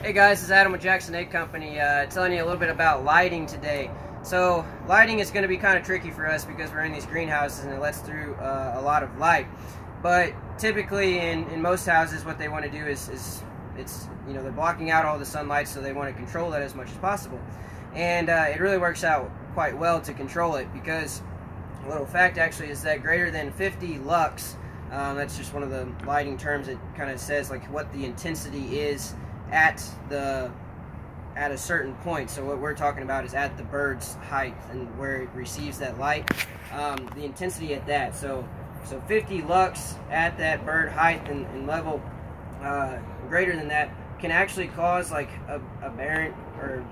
Hey guys, this is Adam with Jackson Egg Company, telling you a little bit about lighting today. So lighting is going to be kind of tricky for us because we're in these greenhouses and it lets through a lot of light. But typically in most houses what they want to do is they're blocking out all the sunlight, so they want to control that as much as possible. And it really works out quite well to control it, because a little fact actually is that greater than 50 lux, that's just one of the lighting terms. It kind of says like what the intensity is at a certain point. So what we're talking about is at the bird's height and where it receives that light, the intensity at that. So 50 lux at that bird height and level, greater than that, can actually cause like aberrant or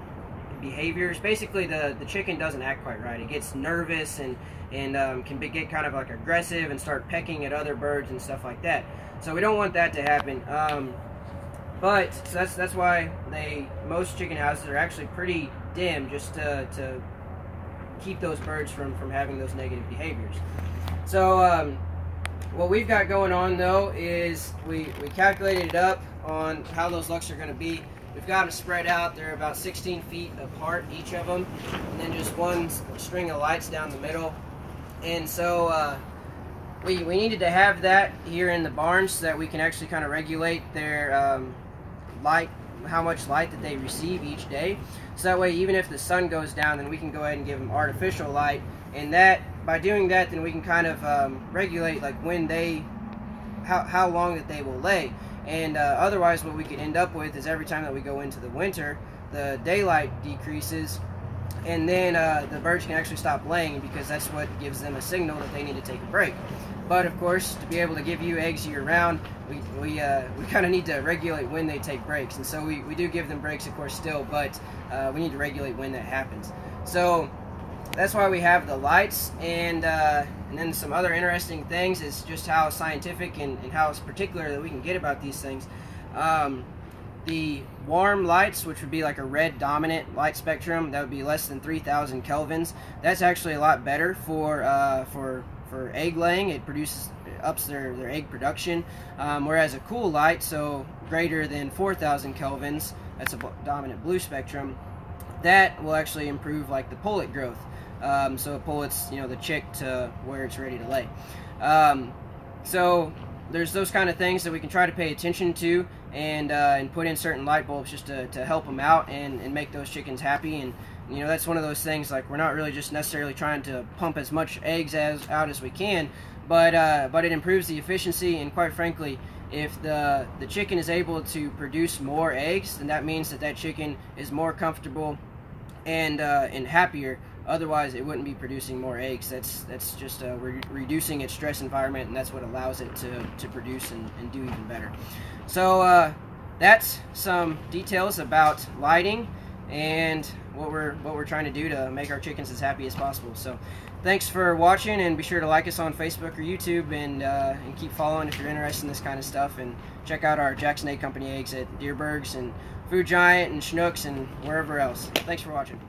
behaviors. Basically the chicken doesn't act quite right. It gets nervous and can get kind of like aggressive and start pecking at other birds and stuff like that. So we don't want that to happen. But so that's why most chicken houses are actually pretty dim, just to keep those birds from having those negative behaviors. So what we've got going on though is we calculated it up on how those lux are going to be. We've got them spread out. They're about 16 feet apart, each of them, and then just one string of lights down the middle. And so we needed to have that here in the barn so that we can actually kind of regulate their light, how much light that they receive each day. So that way, even if the sun goes down, then we can go ahead and give them artificial light. And that, by doing that, then we can kind of regulate like when how long that they will lay. And otherwise, what we could end up with is every time that we go into the winter, the daylight decreases, and then the birds can actually stop laying, because that's what gives them a signal that they need to take a break. But of course, to be able to give you eggs year-round, we kind of need to regulate when they take breaks. And so we do give them breaks, of course, still, but we need to regulate when that happens. So that's why we have the lights. And then some other interesting things is just how scientific and how it's particular that we can get about these things. The warm lights, which would be like a red dominant light spectrum, that would be less than 3,000 kelvins. That's actually a lot better for egg laying. It ups their egg production. Whereas a cool light, so greater than 4,000 kelvins, that's a dominant blue spectrum, that will actually improve like the pullet growth. So it pullets, the chick to where it's ready to lay. So there's those kind of things that we can try to pay attention to, and put in certain light bulbs just to help them out and make those chickens happy. And that's one of those things, like, we're not really just necessarily trying to pump as much eggs out as we can, but it improves the efficiency. And quite frankly, if the chicken is able to produce more eggs, then that means that chicken is more comfortable and happier. Otherwise, it wouldn't be producing more eggs. That's just reducing its stress environment, and that's what allows it to produce and do even better. So that's some details about lighting and what we're trying to do to make our chickens as happy as possible. So thanks for watching, and be sure to like us on Facebook or YouTube, and keep following if you're interested in this kind of stuff. And check out our Jackson Egg Company eggs at Deerbergs and Food Giant and Schnucks and wherever else. Thanks for watching.